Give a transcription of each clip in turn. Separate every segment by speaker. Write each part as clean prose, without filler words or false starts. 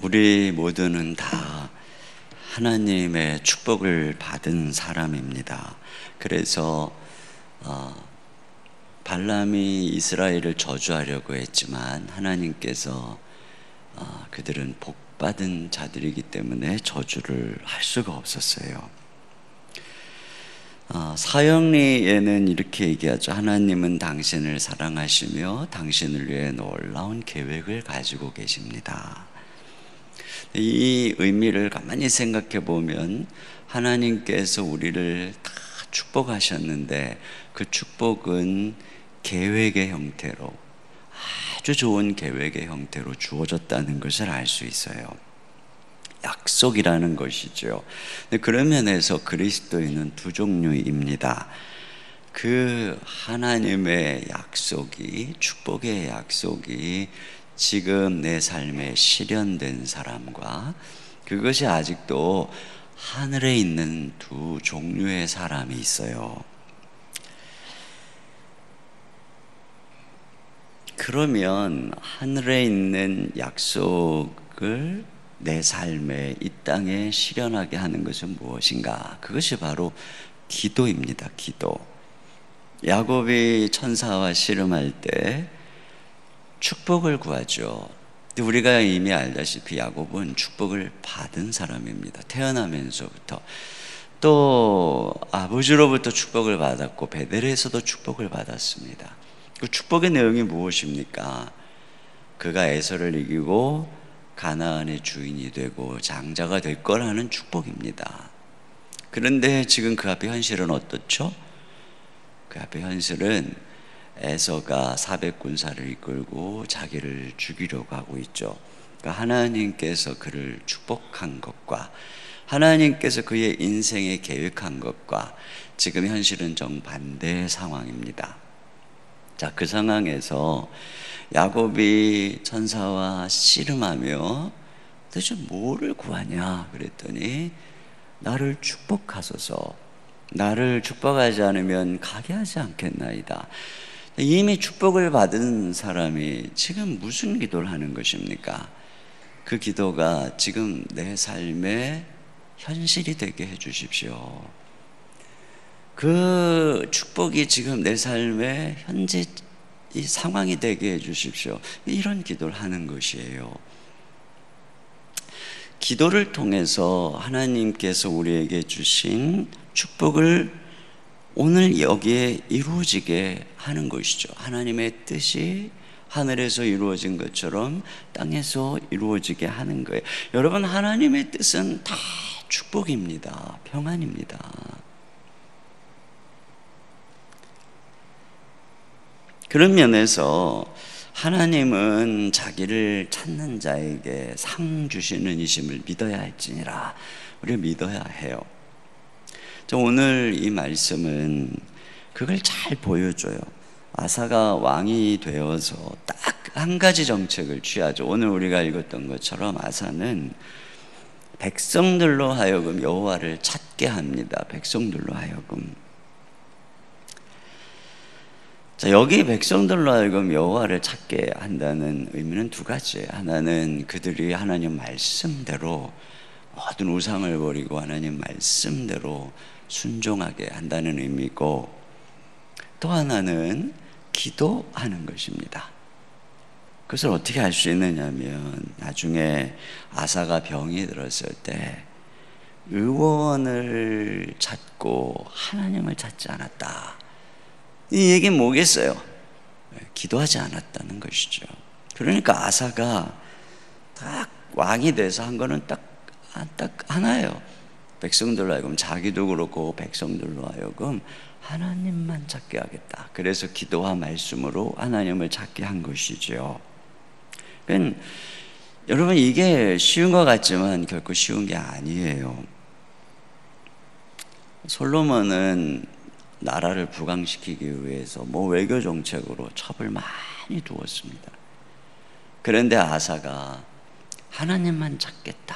Speaker 1: 우리 모두는 다 하나님의 축복을 받은 사람입니다. 그래서 발람이 이스라엘을 저주하려고 했지만 하나님께서 그들은 복받은 자들이기 때문에 저주를 할 수가 없었어요. 사형리에는 이렇게 얘기하죠. 하나님은 당신을 사랑하시며 당신을 위해 놀라운 계획을 가지고 계십니다. 이 의미를 가만히 생각해 보면 하나님께서 우리를 다 축복하셨는데 그 축복은 계획의 형태로, 아주 좋은 계획의 형태로 주어졌다는 것을 알 수 있어요. 약속이라는 것이죠. 그런 면에서 그리스도인은 두 종류입니다. 그 하나님의 약속이, 축복의 약속이 지금 내 삶에 실현된 사람과 그것이 아직도 하늘에 있는 두 종류의 사람이 있어요. 그러면 하늘에 있는 약속을 내 삶에 이 땅에 실현하게 하는 것은 무엇인가? 그것이 바로 기도입니다. 기도. 야곱이 천사와 씨름할 때 축복을 구하죠. 우리가 이미 알다시피 야곱은 축복을 받은 사람입니다. 태어나면서부터. 또 아버지로부터 축복을 받았고 베델에서도 축복을 받았습니다. 그 축복의 내용이 무엇입니까? 그가 에서를 이기고 가나안의 주인이 되고 장자가 될 거라는 축복입니다. 그런데 지금 그 앞에 현실은 어떻죠? 그 앞에 현실은 에서가 400군사를 이끌고 자기를 죽이려고 하고 있죠. 그러니까 하나님께서 그를 축복한 것과 하나님께서 그의 인생에 계획한 것과 지금 현실은 정반대의 상황입니다. 자, 그 상황에서 야곱이 천사와 씨름하며 도대체 뭐를 구하냐 그랬더니 나를 축복하소서, 나를 축복하지 않으면 가게 하지 않겠나이다. 이미 축복을 받은 사람이 지금 무슨 기도를 하는 것입니까? 그 기도가 지금 내 삶의 현실이 되게 해 주십시오. 그 축복이 지금 내 삶의 현재 이 상황이 되게 해 주십시오. 이런 기도를 하는 것이에요. 기도를 통해서 하나님께서 우리에게 주신 축복을 오늘 여기에 이루어지게 하는 것이죠. 하나님의 뜻이 하늘에서 이루어진 것처럼 땅에서 이루어지게 하는 거예요. 여러분, 하나님의 뜻은 다 축복입니다. 평안입니다. 그런 면에서 하나님은 자기를 찾는 자에게 상 주시는 이심을 믿어야 할지니라. 우리가 믿어야 해요. 오늘 이 말씀은 그걸 잘 보여줘요. 아사가 왕이 되어서 딱 한 가지 정책을 취하죠. 오늘 우리가 읽었던 것처럼 아사는 백성들로 하여금 여호와를 찾게 합니다. 백성들로 하여금. 자, 여기 백성들로 하여금 여호와를 찾게 한다는 의미는 두 가지예요. 하나는 그들이 하나님 말씀대로 모든 우상을 버리고 하나님 말씀대로 순종하게 한다는 의미고, 또 하나는 기도하는 것입니다. 그것을 어떻게 알 수 있느냐면 나중에 아사가 병이 들었을 때 의원을 찾고 하나님을 찾지 않았다. 이 얘기는 뭐겠어요? 기도하지 않았다는 것이죠. 그러니까 아사가 딱 왕이 돼서 한 거는 딱 하나예요. 백성들로 하여금, 자기도 그렇고 백성들로 하여금 하나님만 찾게 하겠다. 그래서 기도와 말씀으로 하나님을 찾게 한 것이죠. 그러니까 여러분, 이게 쉬운 것 같지만 결코 쉬운 게 아니에요. 솔로몬은 나라를 부강시키기 위해서 외교 정책으로 첩을 많이 두었습니다. 그런데 아사가 하나님만 찾겠다.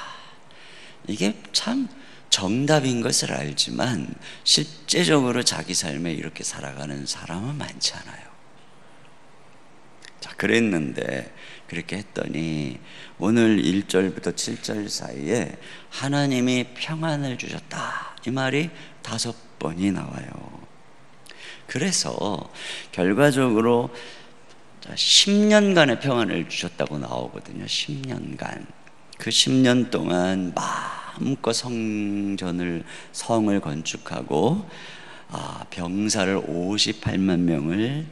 Speaker 1: 이게 참 정답인 것을 알지만 실제적으로 자기 삶에 이렇게 살아가는 사람은 많지 않아요. 자, 그랬는데 그렇게 했더니 오늘 1절부터 7절 사이에 하나님이 평안을 주셨다, 이 말이 5번이 나와요. 그래서 결과적으로 10년간의 평안을 주셨다고 나오거든요. 10년간. 그 10년 동안 마음껏 성을 건축하고 병사를 58만 명을,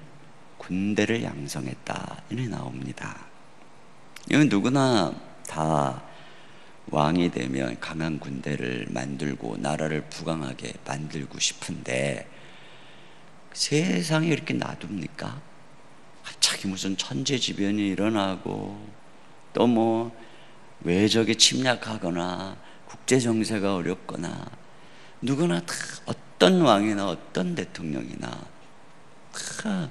Speaker 1: 군대를 양성했다, 이렇게 나옵니다. 이건 누구나 다 왕이 되면 강한 군대를 만들고 나라를 부강하게 만들고 싶은데 세상에 이렇게 놔둡니까? 갑자기 무슨 천재지변이 일어나고 또 뭐 외적에 침략하거나 국제정세가 어렵거나, 누구나 다 어떤 왕이나 어떤 대통령이나 다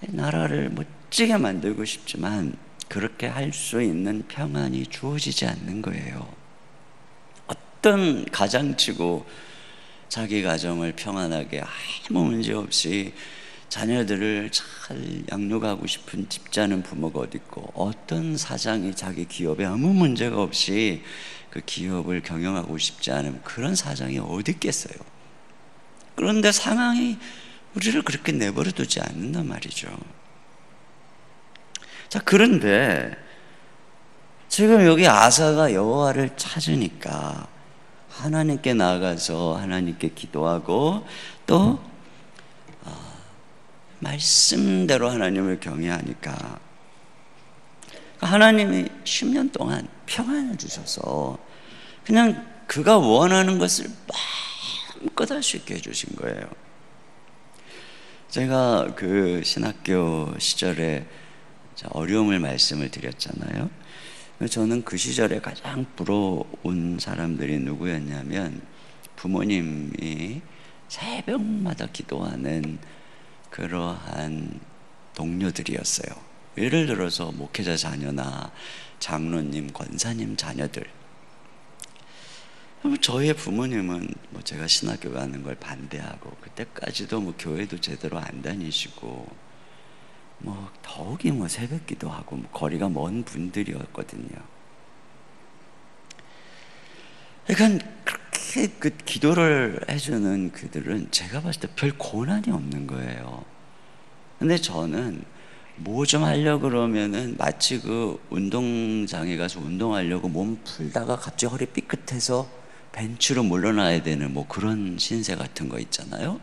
Speaker 1: 나라를 멋지게 만들고 싶지만 그렇게 할 수 있는 평안이 주어지지 않는 거예요. 어떤 가장치고 자기 가정을 평안하게 아무 문제 없이 자녀들을 잘 양육하고 싶은 집자는 부모가 어디 있고, 어떤 사장이 자기 기업에 아무 문제가 없이 그 기업을 경영하고 싶지 않은 그런 사장이 어디 있겠어요. 그런데 상황이 우리를 그렇게 내버려 두지 않는단 말이죠. 자, 그런데 지금 여기 아사가 여호와를 찾으니까 하나님께 나아가서 하나님께 기도하고 또 말씀대로 하나님을 경외하니까 하나님이 10년 동안 평안을 주셔서 그냥 그가 원하는 것을 마음껏 할 수 있게 해주신 거예요. 제가 그 신학교 시절에 어려움을 말씀을 드렸잖아요. 저는 그 시절에 가장 부러운 사람들이 누구였냐면 부모님이 새벽마다 기도하는 그러한 동료들이었어요. 예를 들어서 목회자 자녀나 장로님, 권사님 자녀들. 저희 부모님은 제가 신학교 가는 걸 반대하고 그때까지도 교회도 제대로 안 다니시고 더욱이 새벽 기도하고 거리가 먼 분들이었거든요. 그러니까 그렇게 그 기도를 해주는 그들은 제가 봤을 때 별 고난이 없는 거예요. 근데 저는 뭐 좀 하려고 그러면은 마치 그 운동장에 가서 운동하려고 몸 풀다가 갑자기 허리 삐끗해서 벤치로 물러나야 되는 그런 신세 같은 거 있잖아요.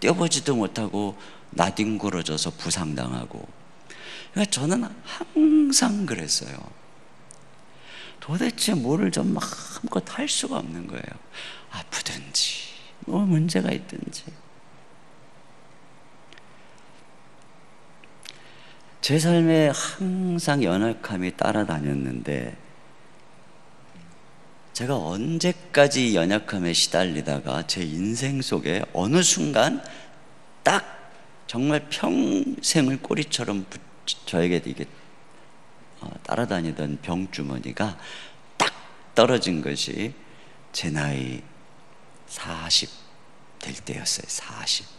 Speaker 1: 뛰어보지도 못하고 나뒹굴어져서 부상당하고. 그러니까 저는 항상 그랬어요. 도대체 뭐를 좀 마음껏 할 수가 없는 거예요. 아프든지 문제가 있든지. 제 삶에 항상 연약함이 따라다녔는데 제가 언제까지 연약함에 시달리다가 제 인생 속에 어느 순간 딱 정말 평생을 꼬리처럼 저에게 이게 따라다니던 병주머니가 딱 떨어진 것이 제 나이 40 될 때였어요. 40.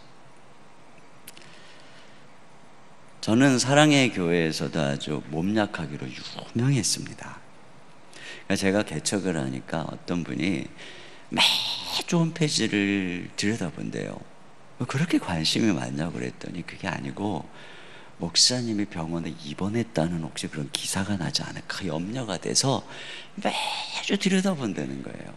Speaker 1: 저는 사랑의 교회에서도 아주 몸약하기로 유명했습니다. 제가 개척을 하니까 어떤 분이 매주 홈페이지를 들여다본대요. 그렇게 관심이 많냐고 그랬더니 그게 아니고 목사님이 병원에 입원했다는 혹시 그런 기사가 나지 않을까 염려가 돼서 매주 들여다본다는 거예요.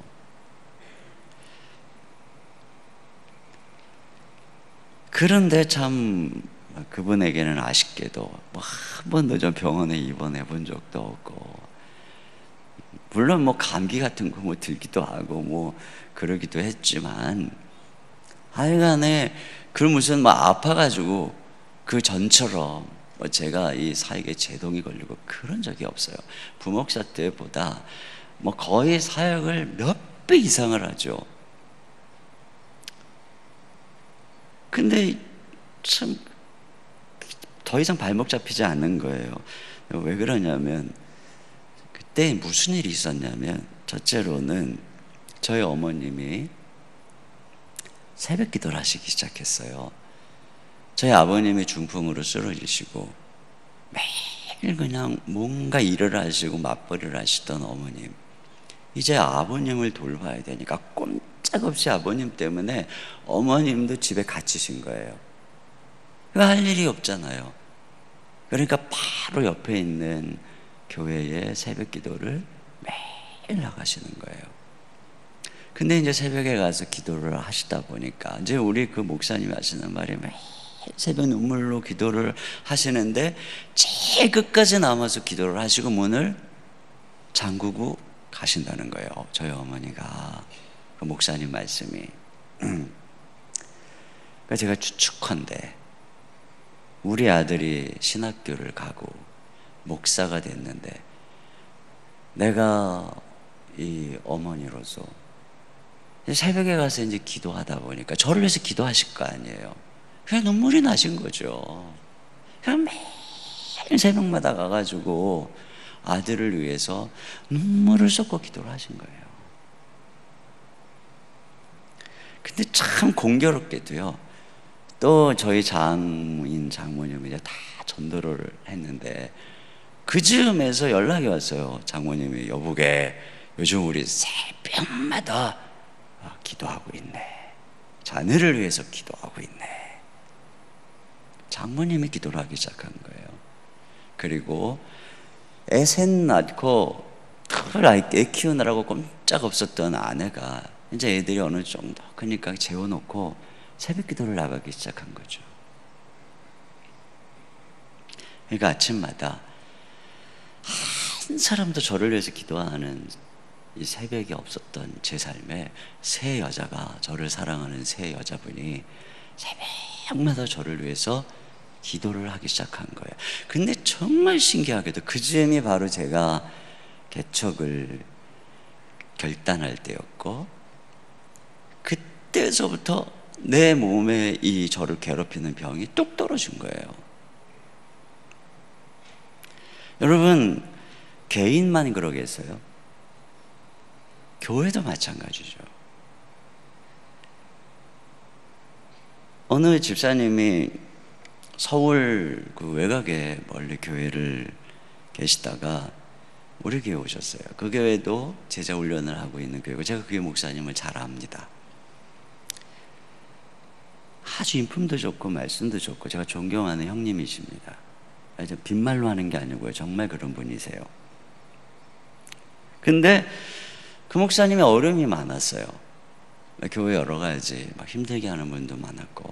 Speaker 1: 그런데 참 그분에게는 아쉽게도 한 번도 좀 병원에 입원해 본 적도 없고, 물론 감기 같은 거 들기도 하고 그러기도 했지만 하여간에 그 무슨 아파가지고 그 전처럼 제가 이 사역에 제동이 걸리고 그런 적이 없어요. 부목사 때보다 거의 사역을 몇 배 이상을 하죠. 근데 참 더 이상 발목 잡히지 않는 거예요. 왜 그러냐면 그때 무슨 일이 있었냐면, 첫째로는 저희 어머님이 새벽 기도를 하시기 시작했어요. 저희 아버님이 중풍으로 쓰러지시고 매일 그냥 뭔가 일을 하시고 맞벌이를 하시던 어머님, 이제 아버님을 돌봐야 되니까 꼼짝없이 아버님 때문에 어머님도 집에 갇히신 거예요. 할 일이 없잖아요. 그러니까 바로 옆에 있는 교회에 새벽 기도를 매일 나가시는 거예요. 근데 이제 새벽에 가서 기도를 하시다 보니까 이제 우리 그 목사님이 하시는 말이 매일 새벽 눈물로 기도를 하시는데 제일 끝까지 남아서 기도를 하시고 문을 잠그고 가신다는 거예요. 저희 어머니가. 그 목사님 말씀이. 그러니까 제가 추측컨대 우리 아들이 신학교를 가고 목사가 됐는데 내가 이 어머니로서 새벽에 가서 이제 기도하다 보니까 저를 위해서 기도하실 거 아니에요. 그냥 눈물이 나신 거죠. 그냥 매일 새벽마다 가가지고 아들을 위해서 눈물을 쏟고 기도를 하신 거예요. 근데 참 공교롭게도요, 또 저희 장모님이 이제 다 전도를 했는데 그 즈음에서 연락이 왔어요. 장모님이, 여보게 요즘 우리 새벽마다 기도하고 있네. 자네를 위해서 기도하고 있네. 장모님이 기도를 하기 시작한 거예요. 그리고 애 셋 낳고 애 키우느라고 꼼짝 없었던 아내가 이제 애들이 어느 정도 크니까 재워놓고 새벽 기도를 나가기 시작한 거죠. 그러니까 아침마다 한 사람도 저를 위해서 기도하는 이 새벽이 없었던 제 삶에 새 여자가, 저를 사랑하는 새 여자분이 새벽마다 저를 위해서 기도를 하기 시작한 거예요. 근데 정말 신기하게도 그 즈음이 바로 제가 개척을 결단할 때였고, 그때서부터 내 몸에 이 저를 괴롭히는 병이 뚝 떨어진 거예요. 여러분, 개인만 그러겠어요? 교회도 마찬가지죠. 어느 집사님이 서울 그 외곽에 멀리 교회를 계시다가 우리 교회 오셨어요. 그 교회도 제자 훈련을 하고 있는 교회고, 제가 그 교회 목사님을 잘 압니다. 아주 인품도 좋고 말씀도 좋고 제가 존경하는 형님이십니다. 빈말로 하는 게 아니고요, 정말 그런 분이세요. 근데 그 목사님이 어려움이 많았어요. 교회 여러 가지 막 힘들게 하는 분도 많았고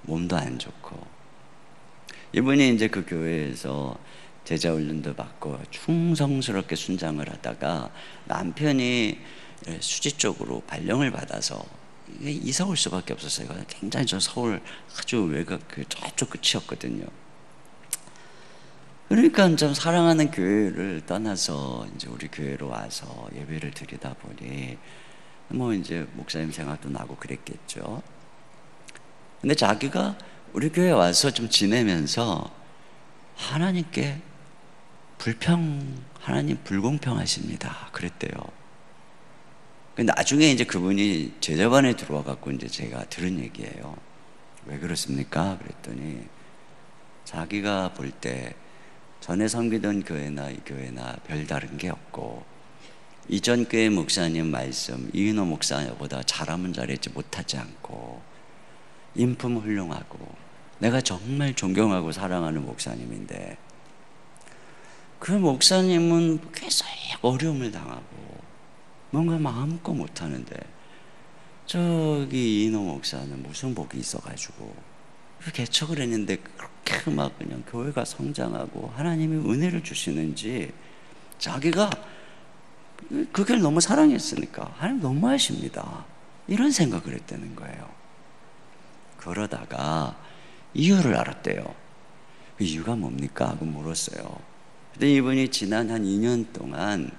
Speaker 1: 몸도 안 좋고, 이분이 이제 그 교회에서 제자 훈련도 받고 충성스럽게 순장을 하다가 남편이 수지 쪽으로 발령을 받아서 이사 올 수밖에 없었어요. 굉장히 저 서울 아주 외곽 저쪽 끝이었거든요. 그러니까 좀 사랑하는 교회를 떠나서 이제 우리 교회로 와서 예배를 드리다 보니 뭐 이제 목사님 생각도 나고 그랬겠죠. 근데 자기가 우리 교회 와서 좀 지내면서 하나님께 하나님 불공평하십니다 그랬대요. 근데 나중에 이제 그분이 제자반에 들어와 갖고 이제 제가 들은 얘기예요. 왜 그렇습니까? 그랬더니 자기가 볼 때 전에 섬기던 교회나 이 교회나 별다른 게 없고, 이전 교회 목사님 말씀 이인호 목사보다 잘하면 잘했지 못하지 않고 인품 훌륭하고 내가 정말 존경하고 사랑하는 목사님인데, 그 목사님은 계속 어려움을 당하고 뭔가 마음껏 못하는데 저기 이인호 목사는 무슨 복이 있어가지고 개척을 했는데 그렇게 막 그냥 교회가 성장하고 하나님이 은혜를 주시는지, 자기가 그 교회를 너무 사랑했으니까 하나님 너무 하십니다 이런 생각을 했다는 거예요. 그러다가 이유를 알았대요. 그 이유가 뭡니까? 하고 물었어요. 근데 이분이 지난 한 2년 동안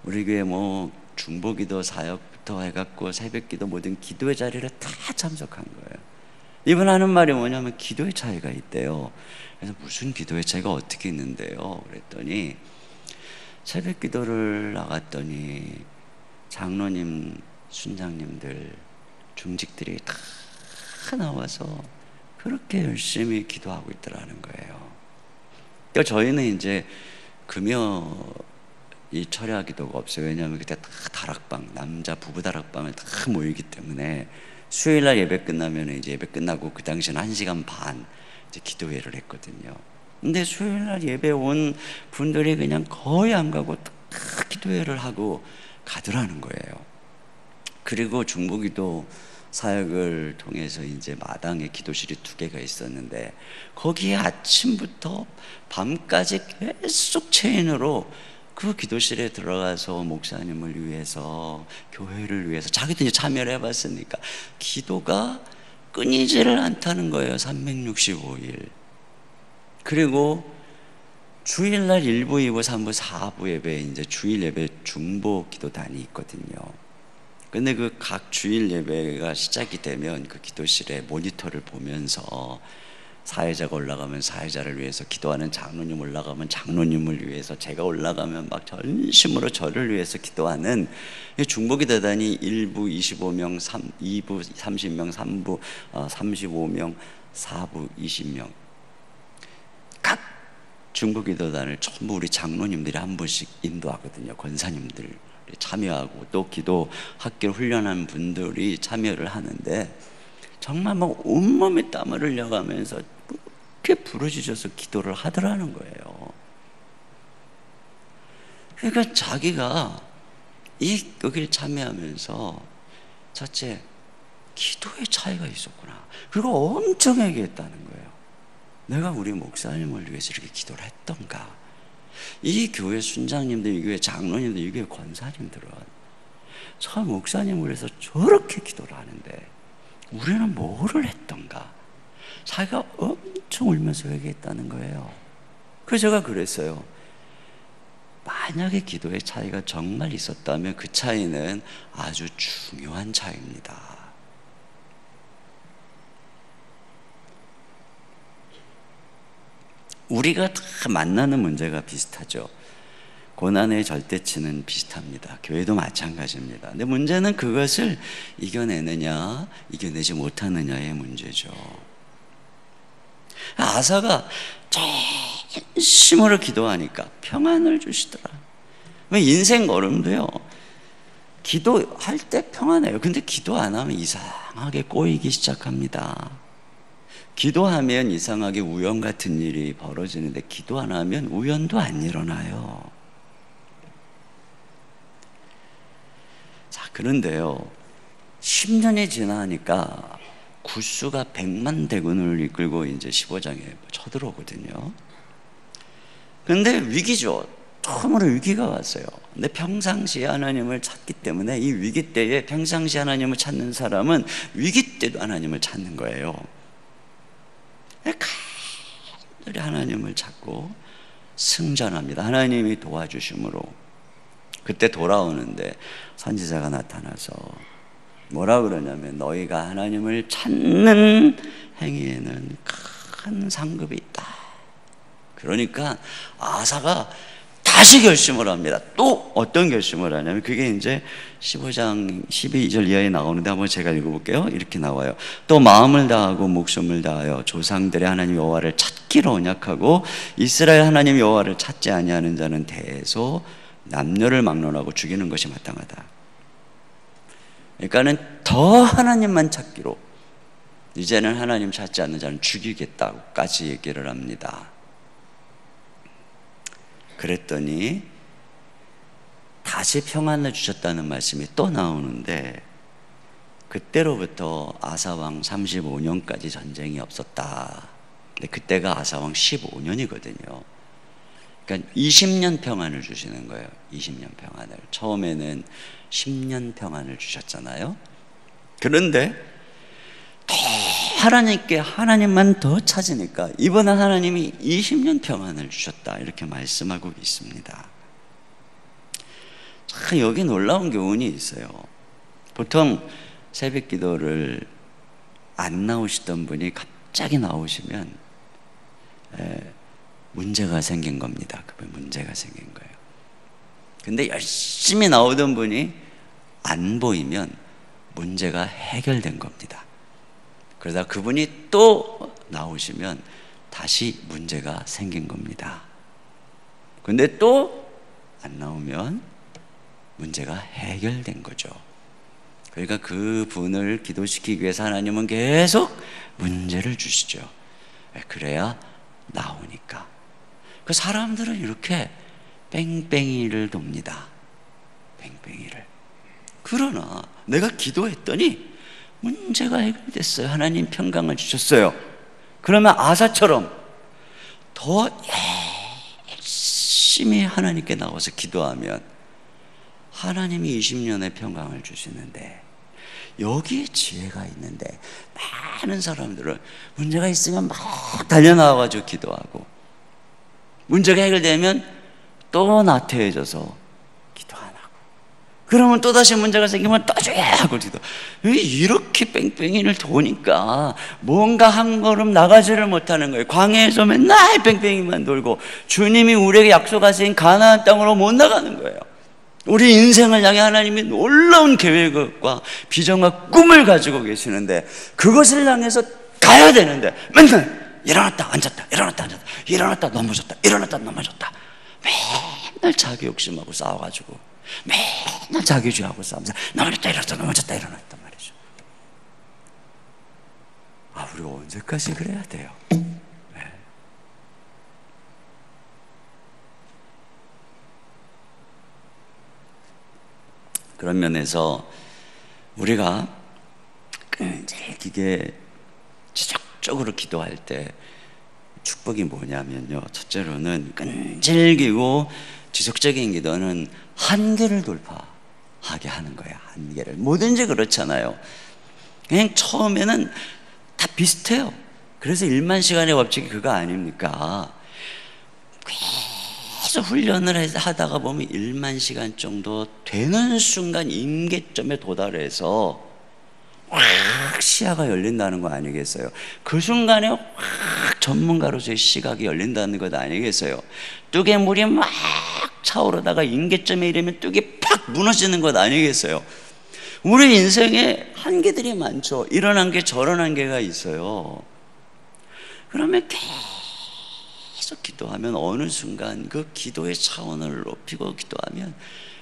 Speaker 1: 우리 교회 뭐 중보기도 사역부터 해갖고 새벽기도 모든 기도의 자리를 다 참석한 거예요. 이분 하는 말이 뭐냐면 기도의 차이가 있대요. 그래서 무슨 기도의 차이가 어떻게 있는데요? 그랬더니 새벽 기도를 나갔더니 장로님, 순장님들, 중직들이 다 나와서 그렇게 열심히 기도하고 있더라는 거예요. 그러니까 저희는 이제 금요 이 철야 기도가 없어요. 왜냐하면 그때 다 다락방, 남자 부부 다락방을 다 모이기 때문에 수요일날 예배 끝나면 이제 예배 끝나고 그 당시에는 1시간 반 이제 기도회를 했거든요. 근데 수요일날 예배 온 분들이 그냥 거의 안 가고 다 기도회를 하고 가더라는 거예요. 그리고 중보기도 사역을 통해서 이제 마당에 기도실이 2개가 있었는데 거기에 아침부터 밤까지 계속 체인으로 그 기도실에 들어가서 목사님을 위해서, 교회를 위해서 자기도 이제 참여를 해봤으니까 기도가 끊이지를 않다는 거예요. 365일. 그리고 주일날 1부, 2부, 3부, 4부 예배, 이제 주일 예배 중보 기도단이 있거든요. 근데 그 각 주일 예배가 시작이 되면 그 기도실에 모니터를 보면서 사회자가 올라가면 사회자를 위해서 기도하는 장로님 올라가면 장로님을 위해서, 제가 올라가면 막 전심으로 저를 위해서 기도하는 중보기도단이 1부 25명, 2부 30명, 3부 35명, 4부 20명. 각 중보기도단을 전부 우리 장로님들이 한 분씩 인도하거든요. 권사님들 참여하고 또 기도 학교 훈련한 분들이 참여를 하는데 정말 막 온몸에 땀을 흘려가면서 그렇게 부르짖어서 기도를 하더라는 거예요. 그러니까 자기가 여기를 참여하면서 첫째, 기도의 차이가 있었구나. 그리고 엄청 얘기했다는 거예요. 내가 우리 목사님을 위해서 이렇게 기도를 했던가. 이 교회 순장님들, 이 교회 장로님들, 이 교회 권사님들은 저 목사님을 위해서 저렇게 기도를 하는데 우리는 뭐를 했던가. 자기가 엄청 울면서 얘기했다는 거예요. 그래서 제가 그랬어요. 만약에 기도의 차이가 정말 있었다면 그 차이는 아주 중요한 차이입니다. 우리가 다 만나는 문제가 비슷하죠. 고난의 절대치는 비슷합니다. 교회도 마찬가지입니다. 근데 문제는 그것을 이겨내느냐, 이겨내지 못하느냐의 문제죠. 아사가 진심으로 기도하니까 평안을 주시더라. 인생 걸음도요, 기도할 때 평안해요. 근데 기도 안 하면 이상하게 꼬이기 시작합니다. 기도하면 이상하게 우연 같은 일이 벌어지는데 기도 안 하면 우연도 안 일어나요. 자, 그런데요, 10년이 지나니까 구수가 100만 대군을 이끌고 이제 15장에 쳐들어오거든요. 근데 위기죠. 처음으로 위기가 왔어요. 근데 평상시에 하나님을 찾기 때문에 이 위기 때에 평상시 하나님을 찾는 사람은 위기 때도 하나님을 찾는 거예요. 간절히 하나님을 찾고 승전합니다. 하나님이 도와주심으로. 그때 돌아오는데 선지자가 나타나서 뭐라 그러냐면 너희가 하나님을 찾는 행위에는 큰 상급이 있다. 그러니까 아사가 다시 결심을 합니다. 또 어떤 결심을 하냐면 그게 이제 15장 12절 이하에 나오는데 한번 제가 읽어볼게요. 이렇게 나와요. 또 마음을 다하고 목숨을 다하여 조상들의 하나님 여호와를 찾기로 언약하고 이스라엘 하나님 여호와를 찾지 아니하는 자는 대소 남녀를 막론하고 죽이는 것이 마땅하다. 그러니까는 더 하나님만 찾기로, 이제는 하나님 찾지 않는 자는 죽이겠다고까지 얘기를 합니다. 그랬더니 다시 평안을 주셨다는 말씀이 또 나오는데 그때로부터 아사왕 35년까지 전쟁이 없었다. 근데 그때가 아사왕 15년이거든요. 그러니까 20년 평안을 주시는 거예요. 20년 평안을. 처음에는 10년 평안을 주셨잖아요. 그런데 더 하나님께 하나님만 더 찾으니까 이번엔 하나님이 20년 평안을 주셨다. 이렇게 말씀하고 있습니다. 참 여기 놀라운 교훈이 있어요. 보통 새벽 기도를 안 나오시던 분이 갑자기 나오시면 문제가 생긴 겁니다. 그분 문제가 생긴 거예요. 근데 열심히 나오던 분이 안 보이면 문제가 해결된 겁니다. 그러다 그분이 또 나오시면 다시 문제가 생긴 겁니다. 근데 또 안 나오면 문제가 해결된 거죠. 그러니까 그 분을 기도시키기 위해서 하나님은 계속 문제를 주시죠. 그래야 나오니까. 그 사람들은 이렇게 뺑뺑이를 돕니다. 뺑뺑이를. 그러나 내가 기도했더니 문제가 해결됐어요. 하나님 평강을 주셨어요. 그러면 아사처럼 더 열심히 하나님께 나와서 기도하면 하나님이 20년의 평강을 주시는데, 여기에 지혜가 있는데 많은 사람들은 문제가 있으면 막 달려나와가지고 기도하고, 문제가 해결되면 또 나태해져서 기도 안 하고, 그러면 또다시 문제가 생기면 또 줘야 하고 기도. 이렇게 뺑뺑이를 도니까 뭔가 한 걸음 나가지를 못하는 거예요. 광야에서 맨날 뺑뺑이만 돌고 주님이 우리에게 약속하신 가나안 땅으로 못 나가는 거예요. 우리 인생을 향해 하나님이 놀라운 계획과 비전과 꿈을 가지고 계시는데, 그것을 향해서 가야 되는데 맨날 일어났다 앉았다 일어났다 앉았다 일어났다 넘어졌다 일어났다 넘어졌다, 맨날 자기 욕심하고 싸워가지고 맨날 자기주의하고 싸우면서 넘어졌다 일어났다 넘어졌다 일어났단 말이죠. 우리가 언제까지 그래야 돼요? 그런 면에서 우리가 끈질기게 지속적으로 기도할 때 축복이 뭐냐면요, 첫째로는 끈질기고 지속적인 기도는 한계를 돌파하게 하는 거예요. 한계를. 뭐든지 그렇잖아요. 그냥 처음에는 다 비슷해요. 그래서 1만 시간의 법칙이 그거 아닙니까? 계속 훈련을 하다가 보면 1만 시간 정도 되는 순간 임계점에 도달해서 확 시야가 열린다는 거 아니겠어요? 그 순간에 확 전문가로서의 시각이 열린다는 것 아니겠어요? 뚝에 물이 막 차오르다가 임계점에 이르면 뚝이 팍 무너지는 것 아니겠어요? 우리 인생에 한계들이 많죠. 이런 한계 저런 한계가 있어요. 그러면 계속 기도하면 어느 순간 그 기도의 차원을 높이고 기도하면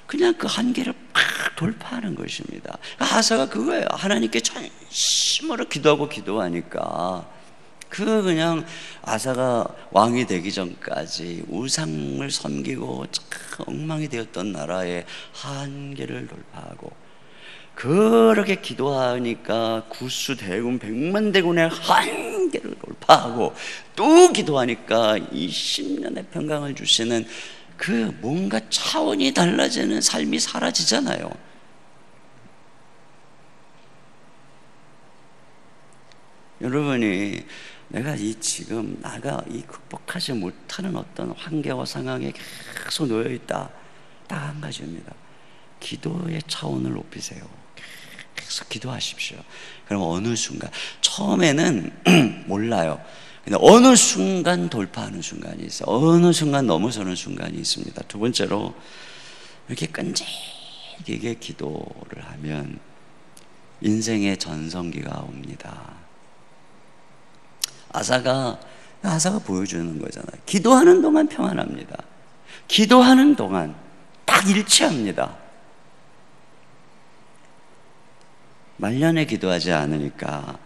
Speaker 1: 그냥 그 한계를 팍 돌파하는 것입니다. 아사가 그거예요. 하나님께 전심으로 기도하고 기도하니까 그냥 아사가 왕이 되기 전까지 우상을 섬기고 엉망이 되었던 나라의 한계를 돌파하고, 그렇게 기도하니까 구수 대군 100만 대군의 한계를 돌파하고, 또 기도하니까 20년의 평강을 주시는 그 뭔가 차원이 달라지는 삶이 사라지잖아요. 여러분이 내가 지금 나가 극복하지 못하는 어떤 환경과 상황에 계속 놓여 있다, 딱 한 가지입니다. 기도의 차원을 높이세요. 계속 기도하십시오. 그럼 어느 순간, 처음에는 몰라요. 근데 어느 순간 돌파하는 순간이 있어요. 어느 순간 넘어서는 순간이 있습니다. 두 번째로, 이렇게 끈질기게 기도를 하면 인생의 전성기가 옵니다. 아사가 보여주는 거잖아요. 기도하는 동안 평안합니다. 기도하는 동안 딱 일치합니다. 말년에 기도하지 않으니까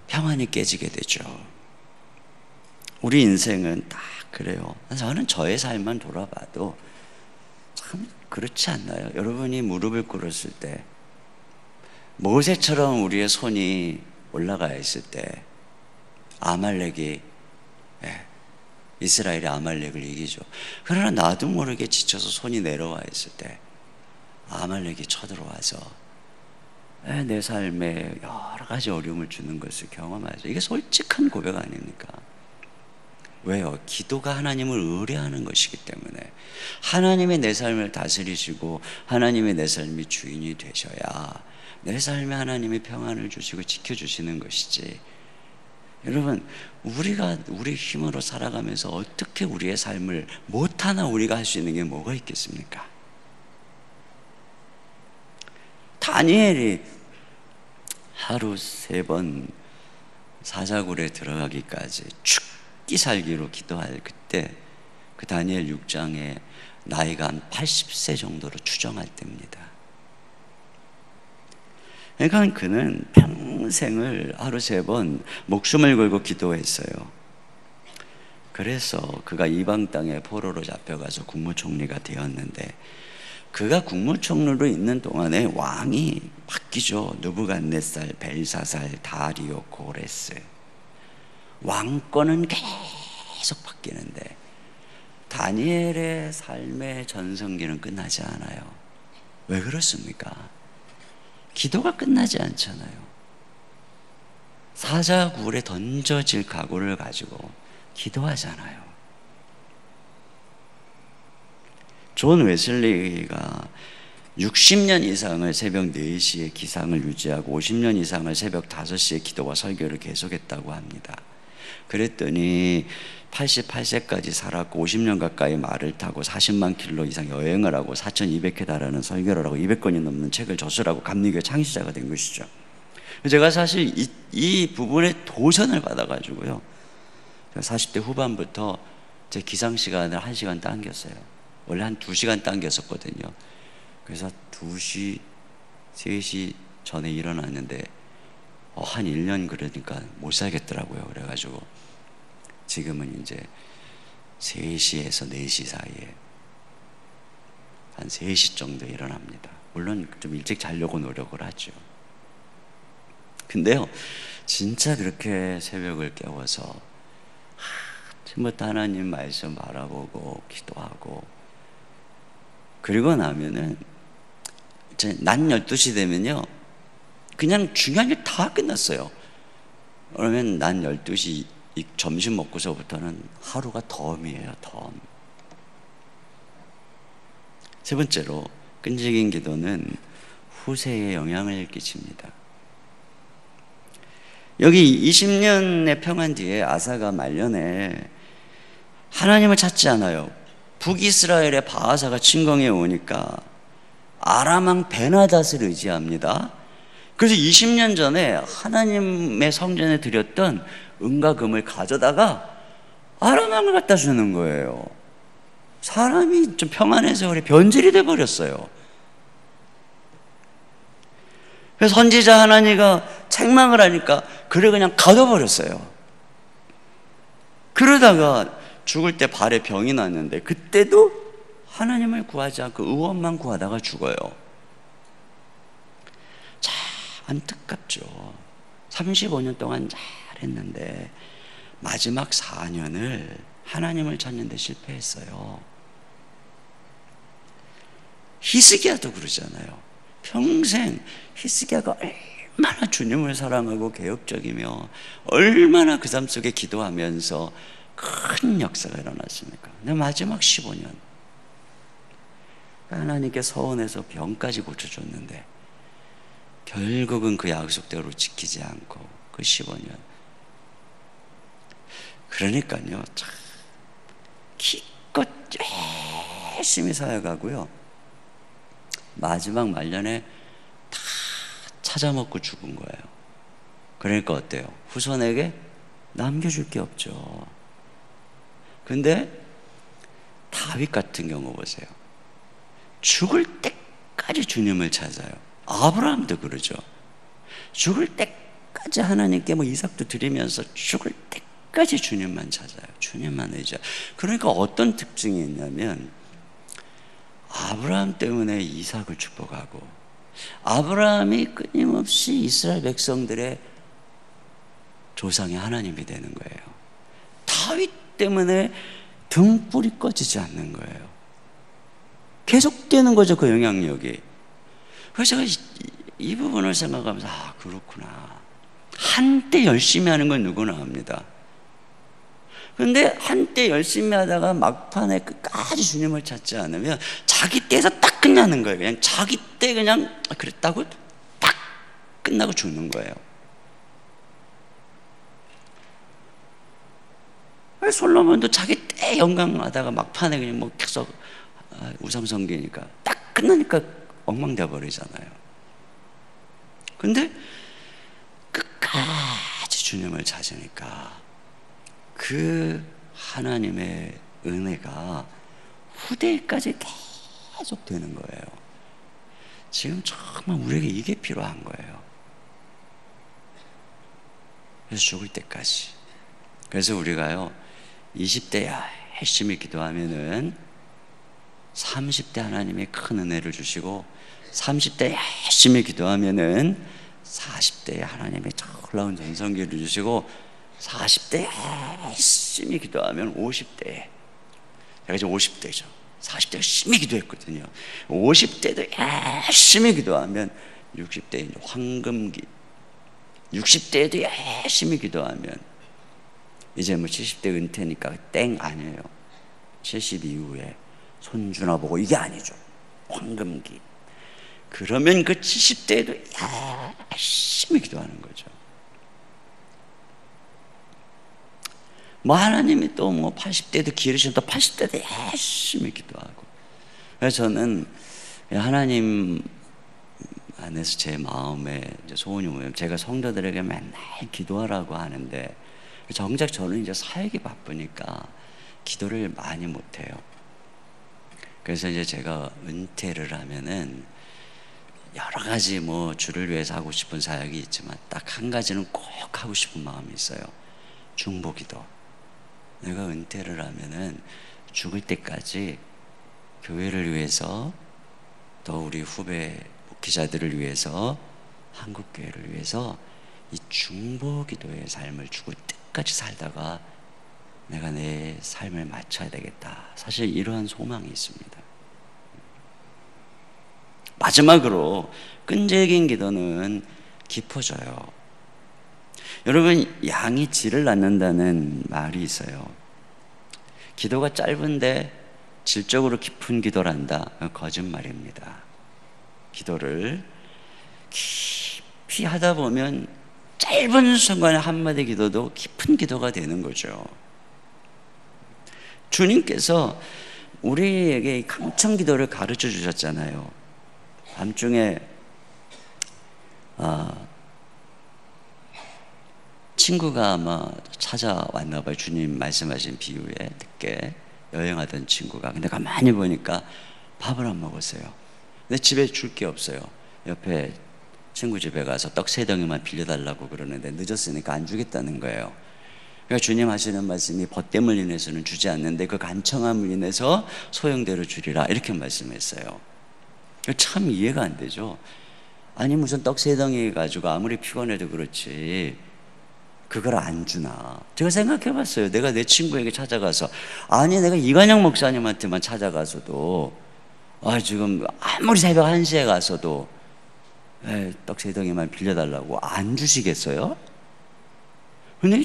Speaker 1: 평안이 깨지게 되죠. 우리 인생은 딱 그래요. 저는 저의 삶만 돌아봐도 참 그렇지 않나요? 여러분이 무릎을 꿇었을 때, 모세처럼 우리의 손이 올라가 있을 때 아말렉이, 이스라엘이 아말렉을 이기죠. 그러나 나도 모르게 지쳐서 손이 내려와 있을 때 아말렉이 쳐들어와서 내 삶에 여러 가지 어려움을 주는 것을 경험하죠. 이게 솔직한 고백 아닙니까? 왜요? 기도가 하나님을 의뢰하는 것이기 때문에, 하나님이 내 삶을 다스리시고 하나님이 내 삶의 주인이 되셔야 내 삶에 하나님이 평안을 주시고 지켜주시는 것이지, 여러분, 우리가 우리 힘으로 살아가면서 어떻게 우리의 삶을 못하나 우리가 할 수 있는 게 뭐가 있겠습니까? 다니엘이 하루 3번 사자굴에 들어가기까지 죽기 살기로 기도할 그때, 그 다니엘 6장에 나이가 한 80세 정도로 추정할 때입니다. 그러니까 그는 평생을 하루 3번 목숨을 걸고 기도했어요. 그래서 그가 이방 땅에 포로로 잡혀가서 국무총리가 되었는데, 그가 국무총리로 있는 동안에 왕이 바뀌죠. 느부갓네살, 벨사살, 다리오, 고레스. 왕권은 계속 바뀌는데 다니엘의 삶의 전성기는 끝나지 않아요. 왜 그렇습니까? 기도가 끝나지 않잖아요. 사자굴에 던져질 각오를 가지고 기도하잖아요. 존 웨슬리가 60년 이상을 새벽 4시에 기상을 유지하고 50년 이상을 새벽 5시에 기도와 설교를 계속했다고 합니다. 그랬더니 88세까지 살았고 50년 가까이 말을 타고 40만 킬로 이상 여행을 하고 4,200회 달하는 설교를 하고 200권이 넘는 책을 저술하고 감리교회 창시자가 된 것이죠. 제가 사실 이 부분에 도전을 받아가지고요, 40대 후반부터 제 기상 시간을 1시간 당겼어요. 원래 한 2시간 당겼었거든요. 그래서 2시, 3시 전에 일어났는데 한 1년 그러니까 못 살겠더라고요. 그래가지고 지금은 이제 3시에서 4시 사이에 한 3시 정도 일어납니다. 물론 좀 일찍 자려고 노력을 하죠. 근데요, 진짜 그렇게 새벽을 깨워서 아침부터 하나님 말씀 바라보고 기도하고, 그리고 나면은 낮 12시 되면요 그냥 중요한 일 다 끝났어요. 그러면 낮 12시 점심 먹고서부터는 하루가 덤이에요. 덤. 세 번째로, 끈질긴 기도는 후세에 영향을 끼칩니다. 여기 20년의 평안 뒤에 아사가 말년에 하나님을 찾지 않아요. 북이스라엘의 바하사가 침공해 오니까 아람왕 베나닷을 의지합니다. 그래서 20년 전에 하나님의 성전에 드렸던 은과 금을 가져다가 아람왕을 갖다 주는 거예요. 사람이 좀 평안해서 그래 변질이 돼버렸어요. 그래서 선지자 하나니가 책망을 하니까 그래 그냥 가둬버렸어요. 그러다가 죽을 때 발에 병이 났는데 그때도 하나님을 구하지 않고 의원만 구하다가 죽어요. 참 안타깝죠. 35년 동안 잘했는데 마지막 4년을 하나님을 찾는데 실패했어요. 히스기야도 그러잖아요. 평생 히스기야가 얼마나 주님을 사랑하고 개혁적이며 얼마나 그 삶 속에 기도하면서 큰 역사가 일어났습니까? 근데 마지막 15년 하나님께 서원해서 병까지 고쳐줬는데 결국은 그 약속대로 지키지 않고 그 15년, 그러니까요 참 기껏 열심히 살아가고요 마지막 말년에 다 찾아먹고 죽은 거예요. 그러니까 어때요? 후손에게 남겨줄 게 없죠. 근데 다윗 같은 경우 보세요. 죽을 때까지 주님을 찾아요. 아브라함도 그러죠. 죽을 때까지 하나님께 이삭도 드리면서 죽을 때까지 주님만 찾아요. 주님만 의지해요. 그러니까 어떤 특징이 있냐면 아브라함 때문에 이삭을 축복하고 아브라함이 끊임없이 이스라엘 백성들의 조상의 하나님이 되는 거예요. 다윗 때문에 등불이 꺼지지 않는 거예요. 계속되는 거죠, 그 영향력이. 그래서 제가 이 부분을 생각하면서 그렇구나. 한때 열심히 하는 건 누구나 합니다. 그런데 한때 열심히 하다가 막판에 끝까지 주님을 찾지 않으면 자기 때에서 딱 끝나는 거예요. 그냥 자기 때 그냥 그랬다고 딱 끝나고 죽는 거예요. 솔로몬도 자기 때 영광하다가 막판에 그냥 계속 우상숭배니까 딱 끝나니까 엉망되어 버리잖아요. 근데 끝까지 주님을 찾으니까 그 하나님의 은혜가 후대까지 계속 되는 거예요. 지금 정말 우리에게 이게 필요한 거예요. 그래서 죽을 때까지. 그래서 우리가요 20대 열심히 기도하면은 30대 하나님이 큰 은혜를 주시고, 30대 열심히 기도하면은 40대에 하나님이 놀라운 전성기를 주시고, 40대 열심히 기도하면 50대에, 제가 지금 50대죠. 40대 열심히 기도했거든요. 50대도 열심히 기도하면 60대 이제 황금기, 60대에도 열심히 기도하면 이제 뭐 70대 은퇴니까 땡 아니에요. 70 이후에 손주나 보고 이게 아니죠. 황금기. 그러면 그 70대에도 열심히 기도하는 거죠. 뭐 하나님이 또 뭐 80대도 기르시면 또 80대도 열심히 기도하고. 그래서 저는 하나님 안에서 제 마음에 이제 소원이 뭐냐면, 제가 성도들에게 맨날 기도하라고 하는데 정작 저는 이제 사역이 바쁘니까 기도를 많이 못해요. 그래서 이제 제가 은퇴를 하면은 여러 가지 뭐 주를 위해서 하고 싶은 사역이 있지만 딱 한 가지는 꼭 하고 싶은 마음이 있어요. 중보기도. 내가 은퇴를 하면은 죽을 때까지 교회를 위해서, 또 우리 후배 목회자들을 위해서, 한국교회를 위해서 이 중보기도의 삶을 죽을 때까지 살다가 내가 내 삶을 마쳐야 되겠다. 사실 이러한 소망이 있습니다. 마지막으로 끈질긴 기도는 깊어져요. 여러분, 양이 질을 낳는다는 말이 있어요. 기도가 짧은데 질적으로 깊은 기도를 한다. 거짓말입니다. 기도를 깊이 하다 보면 짧은 순간에 한마디 기도도 깊은 기도가 되는 거죠. 주님께서 우리에게 강청 기도를 가르쳐 주셨잖아요. 밤중에 친구가 아마 찾아왔나 봐요. 주님 말씀하신 비유에 늦게 여행하던 친구가. 근데 가만히 보니까 밥을 안 먹었어요. 근데 집에 줄 게 없어요. 옆에 친구 집에 가서 떡 3덩이만 빌려달라고 그러는데 늦었으니까 안 주겠다는 거예요. 그러니까 주님 하시는 말씀이 벗됨을 인해서는 주지 않는데 그 간청함을 인해서 소용대로 주리라, 이렇게 말씀했어요. 참 이해가 안 되죠. 아니 무슨 떡 3덩이 가지고 아무리 피곤해도 그렇지 그걸 안 주나. 제가 생각해 봤어요. 내가 내 친구에게 찾아가서, 아니 내가 이관영 목사님한테만 찾아가서도 지금 아무리 새벽 1시에 가서도 떡 3덩이만 빌려달라고 안 주시겠어요? 근데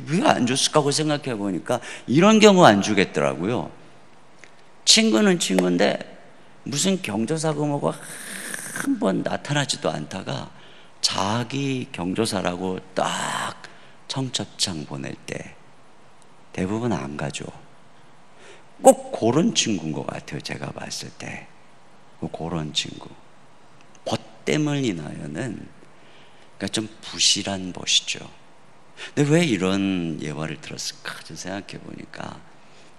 Speaker 1: 왜 안 줬을까 하고 생각해 보니까 이런 경우 안 주겠더라고요. 친구는 친구인데 무슨 경조사고 뭐가 한 번 나타나지도 않다가 자기 경조사라고 딱 청첩장 보낼 때 대부분 안 가죠. 꼭 그런 친구인 것 같아요. 제가 봤을 때 그런 친구. 벗됨을 인하여는 그러니까 좀 부실한 벗이죠. 근데 왜 이런 예화를 들었을까 좀 생각해 보니까,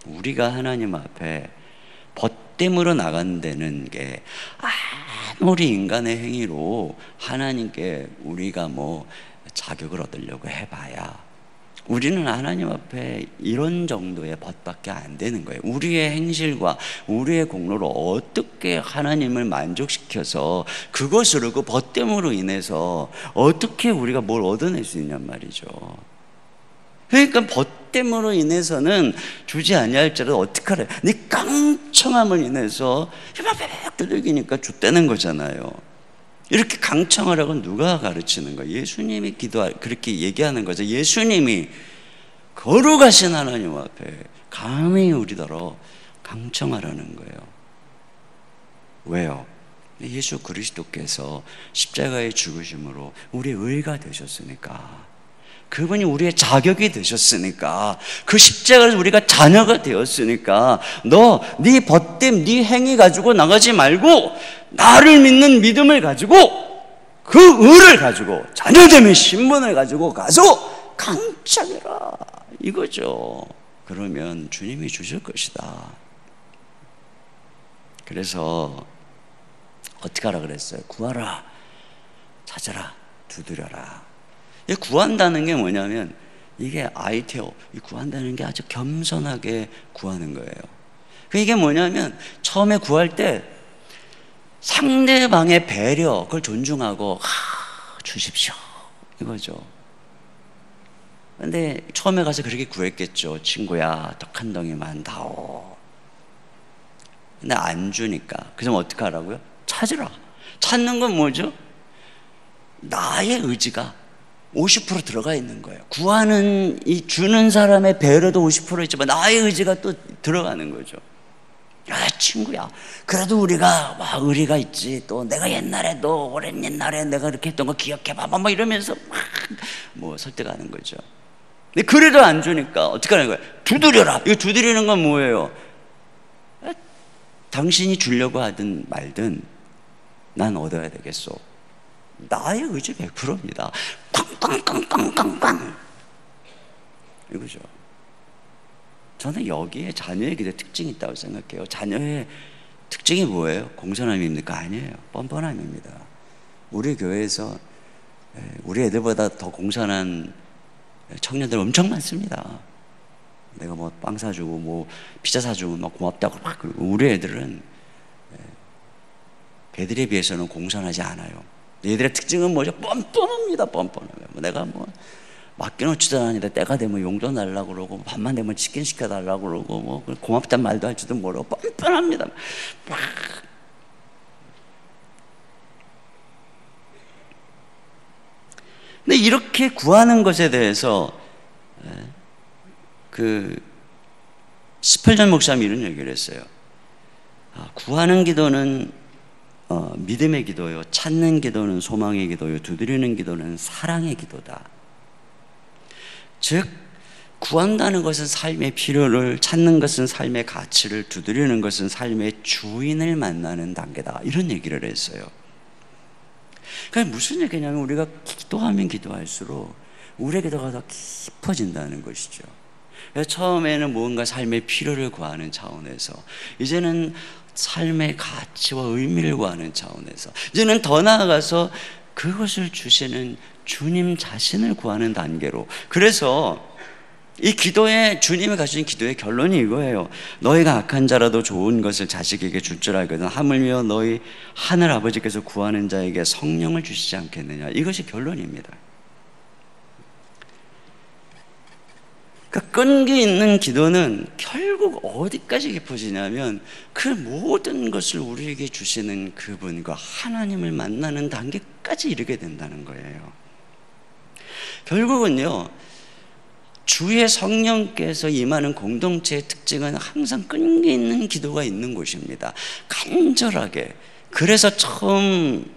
Speaker 1: 우리가 하나님 앞에 벗됨으로 나간다는 게 아무리 인간의 행위로 하나님께 우리가 뭐 자격을 얻으려고 해봐야 우리는 하나님 앞에 이런 정도의 벗밖에 안 되는 거예요. 우리의 행실과 우리의 공로로 어떻게 하나님을 만족시켜서 그것으로, 그 벗됨으로 인해서 어떻게 우리가 뭘 얻어낼 수 있냔 말이죠. 그러니까 벗됨으로 인해서는 주지 아니할지라도 어떡하래. 네 깡청함을 인해서 휘바박 두들기니까 줬다는 거잖아요. 이렇게 강청하라고 누가 가르치는 거예요? 예수님이 그렇게 얘기하는 거죠. 예수님이 거룩하신 하나님 앞에 감히 우리더러 강청하라는 거예요. 왜요? 예수 그리스도께서 십자가의 죽으심으로 우리의 의가 되셨으니까, 그분이 우리의 자격이 되셨으니까, 그 십자가에서 우리가 자녀가 되었으니까, 네 벗됨, 네 행위 가지고 나가지 말고 나를 믿는 믿음을 가지고, 그 의를 가지고, 자녀됨의 신분을 가지고 가서 강창해라 이거죠. 그러면 주님이 주실 것이다. 그래서 어떻게 하라 그랬어요? 구하라, 찾아라, 두드려라. 이 구한다는 게 뭐냐면 이게 아이테오, 이 구한다는 게 아주 겸손하게 구하는 거예요. 이게 뭐냐면 처음에 구할 때 상대방의 배려, 그걸 존중하고 주십시오 이거죠. 근데 처음에 가서 그렇게 구했겠죠. 친구야, 떡 한 덩이만 다오. 근데 안 주니까 그럼 어떻게 하라고요? 찾으라. 찾는 건 뭐죠? 나의 의지가 50% 들어가 있는 거예요. 구하는 이 주는 사람의 배려도 50% 있지만 나의 의지가 또 들어가는 거죠. 야, 친구야, 그래도 우리가 의리가 있지. 또 내가 옛날에도 오랜 옛날에 내가 이렇게 했던 거 기억해봐봐 뭐 이러면서 막 설득하는 거죠. 근데 그래도 안 주니까 어떻게 하는 거예요? 두드려라. 이거 두드리는 건 뭐예요? 당신이 주려고 하든 말든 난 얻어야 되겠소. 나의 의지 100%입니다. 꽝꽝꽝꽝꽝꽝 이거죠. 저는 여기에 자녀의 기도의 특징이 있다고 생각해요. 자녀의 특징이 뭐예요? 공손함입니까? 아니에요. 뻔뻔함입니다. 우리 교회에서 우리 애들보다 더 공손한 청년들 엄청 많습니다. 내가 뭐 빵 사주고 뭐 피자 사주고 막 고맙다고 막 우리 애들은 걔들에 비해서는 공손하지 않아요. 얘들의 특징은 뭐죠? 뻔뻔합니다. 뻔뻔해요. 내가 뭐 맡겨놓지도 않는데 때가 되면 용돈 달라고 그러고 밤만 되면 치킨 시켜달라고 그러고 뭐 고맙단 말도 할지도 모르고 뻔뻔합니다. 막. 근데 이렇게 구하는 것에 대해서 스펄전 목사님이 이런 얘기를 했어요. 구하는 기도는 믿음의 기도요, 찾는 기도는 소망의 기도요, 두드리는 기도는 사랑의 기도다. 즉 구한다는 것은 삶의 필요를, 찾는 것은 삶의 가치를, 두드리는 것은 삶의 주인을 만나는 단계다. 이런 얘기를 했어요. 그러니까 무슨 얘기냐면 우리가 기도하면 기도할수록 우리의 기도가 더 깊어진다는 것이죠. 그래서 처음에는 뭔가 삶의 필요를 구하는 차원에서, 이제는 삶의 가치와 의미를 구하는 차원에서, 이제는 더 나아가서 그것을 주시는 주님 자신을 구하는 단계로. 그래서 이 기도의, 주님이 가르치신 기도의 결론이 이거예요. 너희가 악한 자라도 좋은 것을 자식에게 줄 줄 알거든 하물며 너희 하늘 아버지께서 구하는 자에게 성령을 주시지 않겠느냐. 이것이 결론입니다. 그러니까 끈기 있는 기도는 결국 어디까지 깊어지냐면 그 모든 것을 우리에게 주시는 그분과 하나님을 만나는 단계까지 이르게 된다는 거예요. 결국은요, 주의 성령께서 임하는 공동체의 특징은 항상 끈기 있는 기도가 있는 곳입니다. 간절하게. 그래서 처음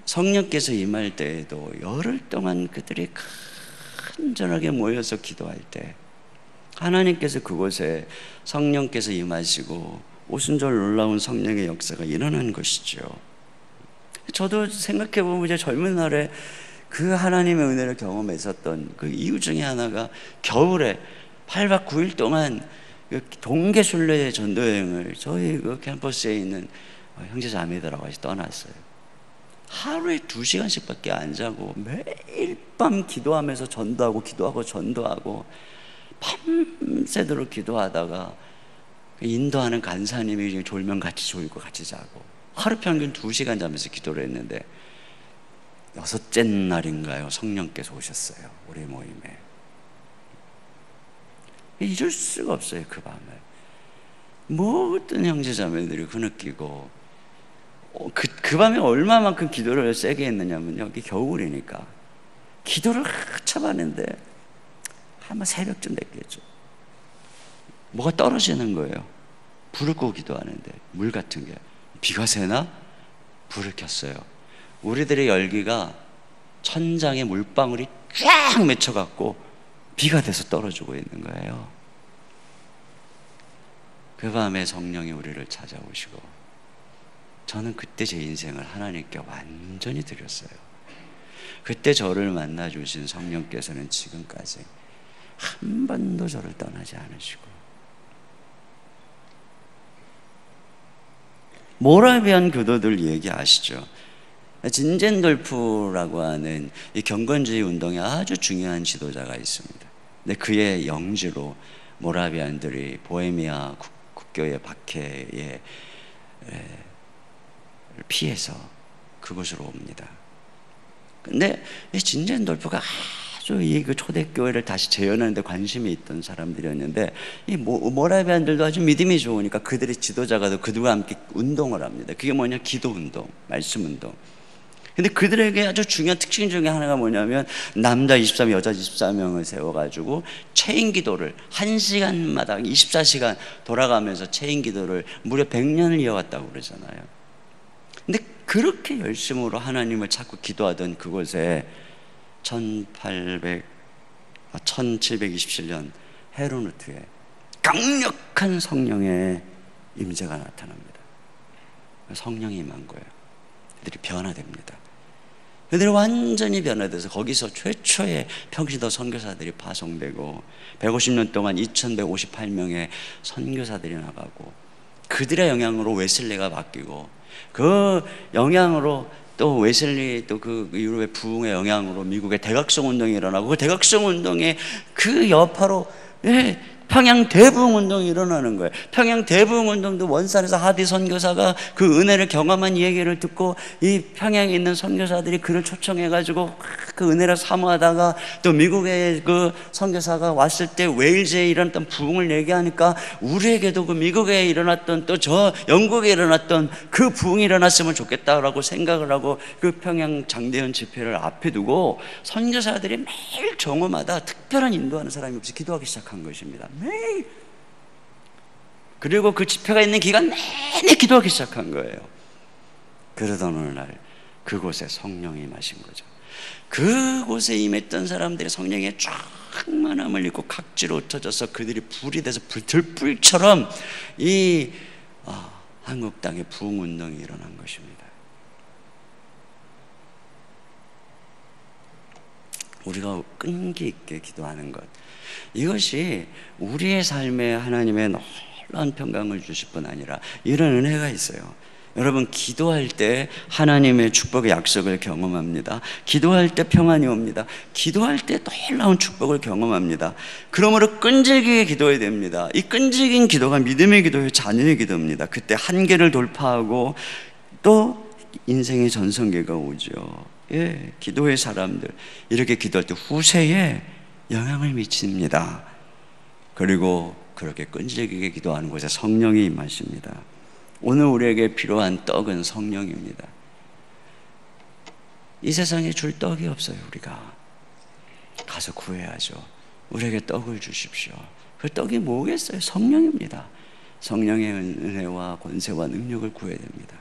Speaker 1: 성령께서 임할 때에도 열흘 동안 그들이 간절하게 모여서 기도할 때 하나님께서 그곳에 성령께서 임하시고 오순절 놀라운 성령의 역사가 일어난 것이죠. 저도 생각해보면 이제 젊은 날에 그 하나님의 은혜를 경험했었던 그 이유 중에 하나가 겨울에 8박 9일 동안 동계순례 전도여행을 저희 그 캠퍼스에 있는 형제 자매들하고 같이 떠났어요. 하루에 2시간씩밖에 안 자고 매일 밤 기도하면서 전도하고 기도하고 전도하고 밤새도록 기도하다가 인도하는 간사님이 졸면 같이 졸고 같이 자고 하루 평균 2시간 자면서 기도를 했는데 6째 날인가요? 성령께서 오셨어요. 우리 모임에. 잊을 수가 없어요. 그 밤에 모든 형제자매들이 그 느끼고 그 밤에 얼마만큼 기도를 세게 했느냐면요, 여기 겨울이니까 기도를 한참 하는데 아마 새벽쯤 됐겠죠. 뭐가 떨어지는 거예요. 불을 끄고 기도하는데 물 같은 게, 비가 새나? 불을 켰어요. 우리들의 열기가 천장에 물방울이 쫙 맺혀갖고 비가 돼서 떨어지고 있는 거예요. 그 밤에 성령이 우리를 찾아오시고 저는 그때 제 인생을 하나님께 완전히 드렸어요. 그때 저를 만나 주신 성령께서는 지금까지 한 번도 저를 떠나지 않으시고, 모라비안 교도들 얘기 아시죠? 진젠돌프라고 하는 이 경건주의 운동에 아주 중요한 지도자가 있습니다. 근데 그의 영지로 모라비안들이 보헤미아 국교의 박해에 피해서 그곳으로 옵니다. 근데 이 진젠돌프가 아주 이 초대교회를 다시 재현하는 데 관심이 있던 사람들이었는데, 이 모라비안들도 아주 믿음이 좋으니까 그들의 지도자가 그들과 함께 운동을 합니다. 그게 뭐냐? 기도 운동, 말씀 운동. 근데 그들에게 아주 중요한 특징 중에 하나가 뭐냐면, 남자 23명, 여자 24명을 세워가지고 체인 기도를 1시간마다 24시간 돌아가면서 체인 기도를 무려 100년을 이어왔다고 그러잖아요. 근데 그렇게 열심으로 하나님을 찾고 기도하던 그곳에 1727년 헤르누트에 강력한 성령의 임재가 나타납니다. 성령이 임한 거예요. 그들이 변화됩니다. 그들이 완전히 변화돼서 거기서 최초의 평신도 선교사들이 파송되고 150년 동안 2158명의 선교사들이 나가고, 그들의 영향으로 웨슬리가 바뀌고, 그 영향으로 또 웨슬리, 또 그 유럽의 부흥의 영향으로 미국의 대각성 운동이 일어나고, 그 대각성 운동의 그 여파로 평양 대부흥 운동이 일어나는 거예요. 평양 대부흥 운동도 원산에서 하디 선교사가 그 은혜를 경험한 얘기를 듣고, 이 평양에 있는 선교사들이 그를 초청해가지고 그 은혜를 사모하다가, 또 미국의 그 선교사가 왔을 때 웨일즈에 일어났던 부흥을 얘기하니까, 우리에게도 그 미국에 일어났던, 또 저 영국에 일어났던 그 부흥이 일어났으면 좋겠다라고 생각을 하고, 그 평양 장대현 집회를 앞에 두고 선교사들이 매일 정오마다 특별한 인도하는 사람이 없이 기도하기 시작한 것입니다. 매일. 그리고 그 집회가 있는 기간 내내 기도하기 시작한 거예요. 그러던 어느 날 그곳에 성령이 임하신 거죠. 그곳에 임했던 사람들이 성령의 충만함을 입고 각지로 흩어져서 그들이 불이 돼서 들불처럼 이 한국 땅에 부흥 운동이 일어난 것입니다. 우리가 끈기 있게 기도하는 것, 이것이 우리의 삶에 하나님의 놀라운 평강을 주실 뿐 아니라 이런 은혜가 있어요. 여러분, 기도할 때 하나님의 축복의 약속을 경험합니다. 기도할 때 평안이 옵니다. 기도할 때 놀라운 축복을 경험합니다. 그러므로 끈질기게 기도해야 됩니다. 이 끈질긴 기도가 믿음의 기도예요. 자녀의 기도입니다. 그때 한계를 돌파하고 또 인생의 전성기가 오죠. 기도의 사람들, 이렇게 기도할 때 후세에 영향을 미칩니다. 그리고 그렇게 끈질기게 기도하는 곳에 성령이 임하십니다. 오늘 우리에게 필요한 떡은 성령입니다. 이 세상에 줄 떡이 없어요. 우리가 가서 구해야죠. 우리에게 떡을 주십시오. 그 떡이 뭐겠어요? 성령입니다. 성령의 은혜와 권세와 능력을 구해야 됩니다.